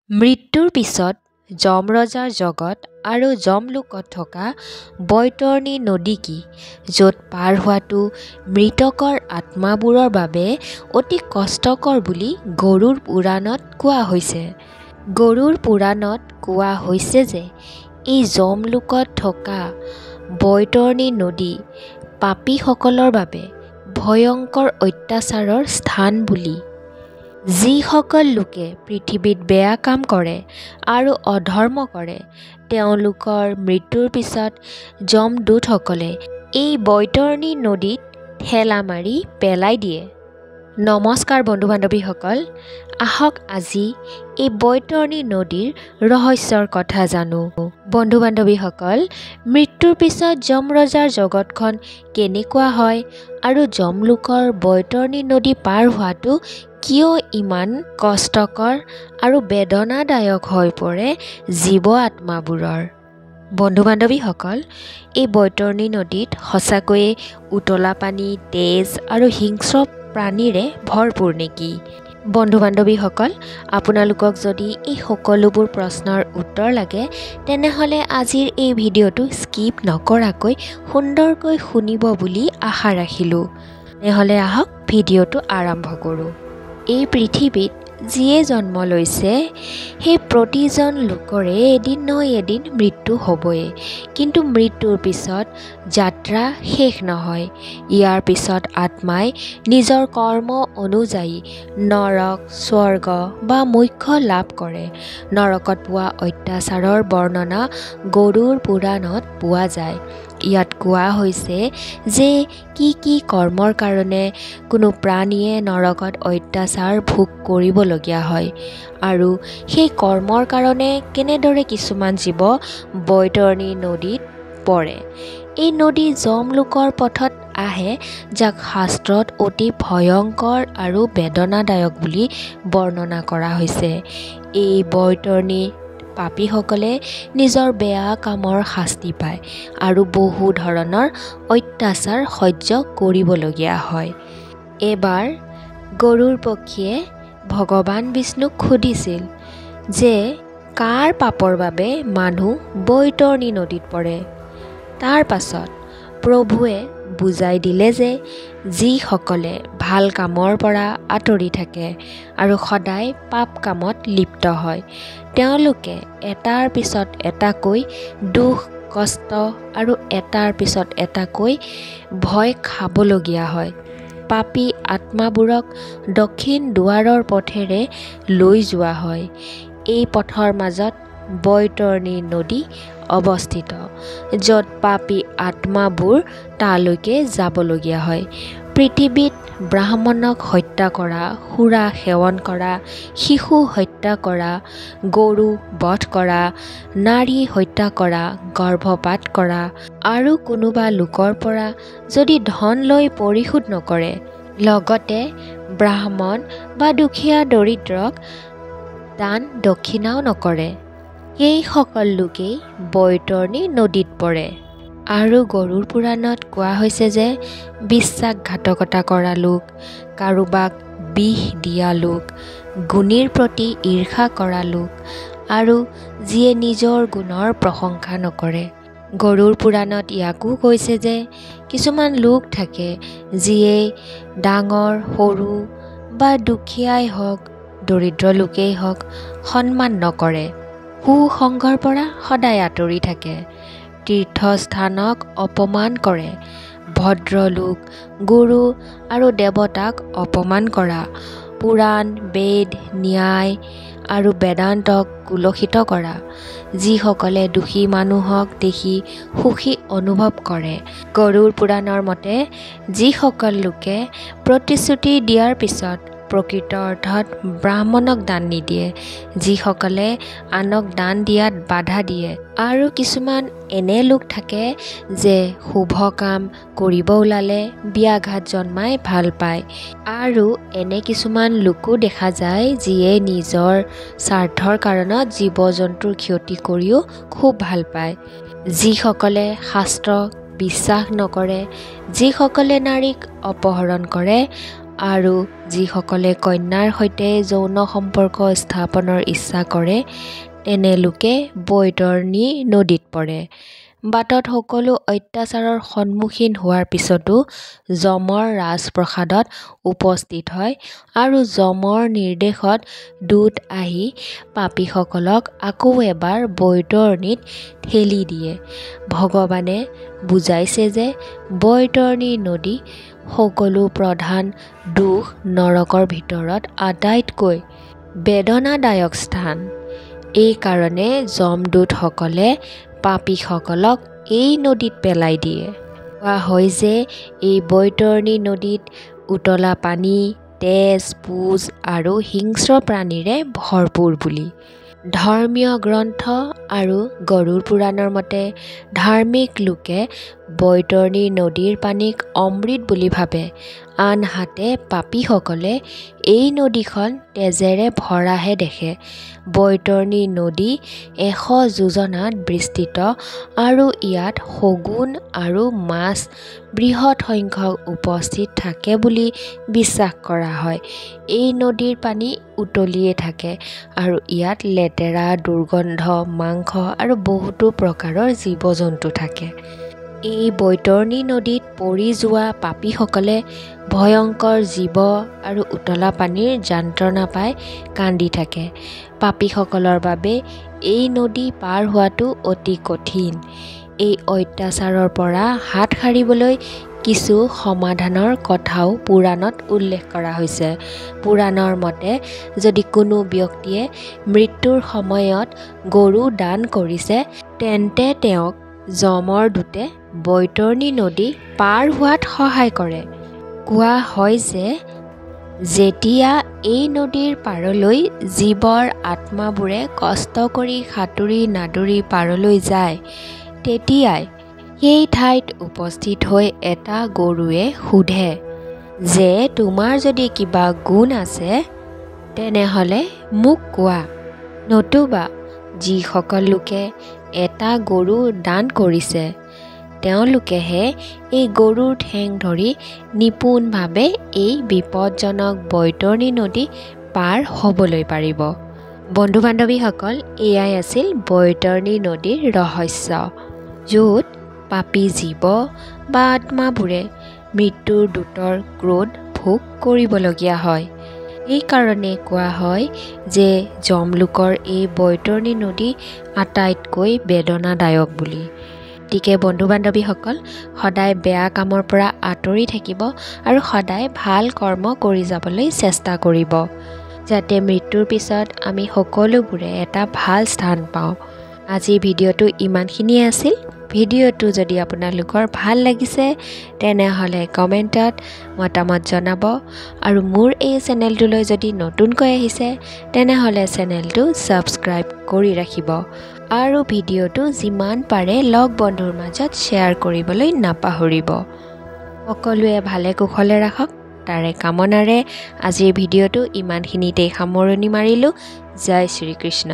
মৃত্যুৰ পিছত যমৰজাৰ জগত আৰু যমলোকত থকা বৈতৰণী নদী কি, য'ত পাৰ হোৱাটো মৃতকৰ আত্মাবোৰৰ বাবে অতি কষ্টকৰ বুলি গৰুড় পুৰাণত কোৱা হৈছে। গৰুড় পুৰাণত কোৱা হৈছে যে এই যমলোকত থকা বৈতৰণী নদী পাপীসকলৰ বাবে ভয়ংকৰ অত্যাচাৰৰ স্থান বুলি। যিসকল লোকে পৃথিৱীত বেয়া কাম কৰে আৰু অধৰ্ম কৰে, তেওঁলোকৰ মৃত্যুৰ পিছত যমদূতসকলে এই বৈতৰণী নদীত ঠেলা মাৰি পেলাই দিয়ে। নমস্কাৰ বন্ধু বান্ধৱীসকল, আহক আজি এই বৈতৰণী নদীৰ ৰহস্যৰ কথা জানো। বন্ধু বান্ধৱীসকল, মৃত্যুৰ পিছত যমৰজাৰ জগতখন কেনেকুৱা হয় আৰু যমলোকৰ বৈতৰণী নদী পাৰ হোৱাটো কিয় ইমান কষ্টকৰ আৰু বেদনাদায়ক হৈ পৰে জীৱ আত্মাবোৰৰ। বন্ধু বান্ধৱীসকল, এই বৈতৰণী নদীত সঁচাকৈয়ে উতলা পানী, তেজ আৰু হিংস্ৰ প্ৰাণীৰে ভৰপূৰ নেকি? বন্ধু বান্ধৱীসকল, আপোনালোকক যদি এই সকলোবোৰ প্ৰশ্নৰ উত্তৰ লাগে, তেনেহ'লে আজিৰ এই ভিডিঅ'টো স্কিপ নকৰাকৈ সুন্দৰকৈ শুনিব বুলি আশা ৰাখিলোঁ। তেনেহ'লে আহক ভিডিঅ'টো আৰম্ভ কৰোঁ। এই পৃথিৱীত যিয়ে জন্ম লৈছে, সেই প্ৰতিজন লোকৰে এদিন নহয় এদিন মৃত্যু হ'বই। কিন্তু মৃত্যুৰ পিছত যাত্ৰা শেষ নহয়। ইয়াৰ পিছত আত্মাই নিজৰ কৰ্ম অনুযায়ী নৰক, স্বৰ্গ বা মোক্ষ লাভ কৰে। নৰকত পোৱা অত্যাচাৰৰ বৰ্ণনা গৰুড় পুৰাণত পোৱা যায়। ইয়াত কোৱা হৈছে যে কি কৰ্মৰ কাৰণে কোনো প্ৰাণীয়ে নৰকত অত্যাচাৰ ভোগ কৰিবলগীয়া হয় আৰু সেই কৰ্মৰ কাৰণে কেনেদৰে কিছুমান জীৱ বৈতৰণী নদীত পৰে। এই নদী যমলোকৰ পথত আহে, যাক শাস্ত্ৰত অতি ভয়ংকৰ আৰু বেদনাদায়ক বুলি বৰ্ণনা কৰা হৈছে। এই বৈতৰণী পাপীসকলে নিজৰ বেয়া কামৰ শাস্তি পায় আৰু বহু ধৰণৰ অত্যাচাৰ সহ্য কৰিবলগীয়া হয়। এবাৰ গৰুড় পক্ষীয়ে ভগৱান বিষ্ণুক সুধিছিল যে কাৰ পাপৰ বাবে মানুহ বৈতৰণী নদীত পৰে। তাৰ পাছত প্ৰভুৱে বুজাই দিলে যে যিসকলে ভাল কামৰ পৰা আঁতৰি থাকে আৰু সদায় পাপ কামত লিপ্ত হয়, তেওঁলোকে এটাৰ পিছত এটাকৈ দুখ, কষ্ট আৰু এটাৰ পিছত এটাকৈ ভয় খাবলগীয়া হয়। পাপী আত্মাবোৰক দক্ষিণ দুৱাৰৰ পথেৰে লৈ যোৱা হয়। এই পথৰ মাজত বৈতৰণী নদী অৱস্থিত, য'ত পাপী আত্মাবোৰ তালৈকে যাবলগীয়া হয়। পৃথিৱীত ব্ৰাহ্মণক হত্যা কৰা, সুৰা সেৱন কৰা, শিশু হত্যা কৰা, গৰু বধ কৰা, নাৰী হত্যা কৰা, গৰ্ভপাত কৰা আৰু কোনোবা লোকৰ পৰা যদি ধন লৈ পৰিশোধ নকৰে, লগতে ব্ৰাহ্মণ বা দুখীয়া দৰিদ্ৰক দান দক্ষিণাও নকৰে, সেইসকল লোকেই বৈতৰণী নদীত পৰে। আৰু গৰুড় পুৰাণত কোৱা হৈছে যে বিশ্বাসঘাতকতা কৰা লোক, কাৰোবাক বিষ দিয়া লোক, গুণীৰ প্ৰতি ঈৰ্ষা কৰা লোক আৰু যিয়ে নিজৰ গুণৰ প্ৰশংসা নকৰে। গৰুড় পুৰাণত ইয়াকো কৈছে যে কিছুমান লোক থাকে যিয়ে ডাঙৰ সৰু বা দুখীয়াই হওক, দৰিদ্ৰ লোকেই হওক সন্মান নকৰে, কুসংগৰ পৰা সদায় আঁতৰি থাকে, তীৰ্থস্থানক অপমান কৰে, ভদ্ৰলোক, গুৰু আৰু দেৱতাক অপমান কৰা, পুৰাণ, বেদ, ন্যায় আৰু বেদান্তক কুলসিত কৰা, যিসকলে দোষী মানুহক দেখি সুখী অনুভৱ কৰে। গৰুড় পুৰাণৰ মতে যিসকল লোকে প্ৰতিশ্ৰুতি দিয়াৰ পিছত প্ৰকৃত অৰ্থত ব্ৰাহ্মণক দান নিদিয়ে, যিসকলে আনক দান দিয়াত বাধা দিয়ে, আৰু কিছুমান এনে লোক থাকে যে শুভ কাম কৰিব ওলালে ব্যাঘাত জন্মাই ভাল পায়, আৰু এনে কিছুমান লোকো দেখা যায় যিয়ে নিজৰ স্বাৰ্থৰ কাৰণত জীৱ জন্তুৰ ক্ষতি কৰিও খুব ভাল পায়। যিসকলে শাস্ত্ৰক বিশ্বাস নকৰে, যিসকলে নাৰীক অপহৰণ কৰে আৰু যিসকলে কন্যাৰ সৈতে যৌন সম্পৰ্ক স্থাপনৰ ইচ্ছা কৰে তেনে লোকে বৈতৰণী নদীত পৰে। বাটত সকলো অত্যাচাৰৰ সন্মুখীন হোৱাৰ পিছতো যমৰ ৰাজপ্ৰসাদত উপস্থিত হয় আৰু যমৰ নিৰ্দেশত দূত আহি পাপীসকলক আকৌ এবাৰ বৈতৰণীত ঠেলি দিয়ে। ভগৱানে বুজাইছে যে বৈতৰণী নদী সকলো প্ৰধান দুখ নৰকৰ ভিতৰত আটাইতকৈ বেদনাদায়ক স্থান। এই কাৰণে যমদূতসকলে পাপীসকলক এই নদীত পেলাই দিয়ে। কোৱা হয় যে এই বৈতৰণী নদীত উতলা পানী, তেজ, পুজ আৰু হিংস্ৰ প্ৰাণীৰে ভৰপূৰ বুলি। ধৰ্মীয় গ্ৰন্থ আৰু গৰুড় পুৰাণৰ মতে ধাৰ্মিক লোকে বৈতৰণী নদীৰ পানীক অমৃত বুলি ভাবে, আনহাতে পাপীসকলে এই নদীখন তেজেৰে ভৰাহে দেখে। বৈতৰণী নদী 100 যোজনাত বিস্তৃত আৰু ইয়াত শগুন আৰু মাছ বৃহৎ সংখ্যক উপস্থিত থাকে বুলি বিশ্বাস কৰা হয়। এই নদীৰ পানী উতলিয়ে থাকে আৰু ইয়াত লেতেৰা, দুৰ্গন্ধ, মাংস আৰু বহুতো প্ৰকাৰৰ জীৱ-জন্তু থাকে। এই বৈতৰণী নদীত পৰি যোৱা পাপীসকলে ভয়ংকৰ জীৱ আৰু উতলা পানীৰ যন্ত্ৰণা পাই কান্দি থাকে। পাপীসকলৰ বাবে এই নদী পাৰ হোৱাটো অতি কঠিন। এই অত্যাচাৰৰ পৰা হাত সাৰিবলৈ কিছু সমাধানৰ কথাও পুৰাণত উল্লেখ কৰা হৈছে। পুৰাণৰ মতে যদি কোনো ব্যক্তিয়ে মৃত্যুৰ সময়ত গৰু দান কৰিছে তেন্তে তেওঁক যমৰ দূতে বৈতৰণী নদী পাৰ হোৱাত সহায় কৰে। কোৱা হয় যে যেতিয়া এই নদীৰ পাৰলৈ জীৱৰ আত্মাবোৰে কষ্ট কৰি সাঁতুৰি নাদুৰি পাৰলৈ যায় তেতিয়াই সেই ঠাইত উপস্থিত হৈ এটা গৰুৱে সোধে যে তোমাৰ যদি কিবা গুণ আছে তেনেহ'লে মোক কোৱা, নতুবা যিসকল লোকে এটা গৰু দান কৰিছে তেওঁলোকেহে এই গৰুৰ ঠেং ধৰি নিপুণভাৱে এই বিপদজনক বৈতৰণী নদী পাৰ হ'বলৈ পাৰিব। বন্ধু-বান্ধৱীসকল, এয়াই আছিল বৈতৰণী নদীৰ ৰহস্য, য'ত পাপী জীৱ বা আত্মাবোৰে মৃত্যুৰ দূতৰ ক্ৰোধ ভোগ কৰিবলগীয়া হয়। এইকাৰণে কোৱা হয় যে যমলোকৰ এই বৈতৰণী নদী আটাইতকৈ বেদনাদায়ক বুলি। গতিকে বন্ধু-বান্ধৱীসকল, সদায় বেয়া কামৰ পৰা আঁতৰি থাকিব আৰু সদায় ভাল কৰ্ম কৰি যাবলৈ চেষ্টা কৰিব, যাতে মৃত্যুৰ পিছত আমি সকলোবোৰে এটা ভাল স্থান পাওঁ। আজিৰ ভিডিঅ'টো ইমানখিনিয়ে আছিল। ভিডিঅ'টো যদি আপোনালোকৰ ভাল লাগিছে তেনেহ'লে কমেণ্টত মতামত জনাব আৰু মোৰ এই চেনেলটোলৈ যদি নতুনকৈ আহিছে তেনেহ'লে চেনেলটো ছাবস্ক্ৰাইব কৰি ৰাখিব আৰু ভিডিঅ'টো যিমান পাৰে লগ বন্ধুৰ মাজত শ্বেয়াৰ কৰিবলৈ নাপাহৰিব। সকলোৱে ভালে কুশলে ৰাখক, তাৰে কামনাৰে আজিৰ ভিডিঅ'টো ইমানখিনিতেই সামৰণি মাৰিলোঁ। জয় শ্ৰীকৃষ্ণ।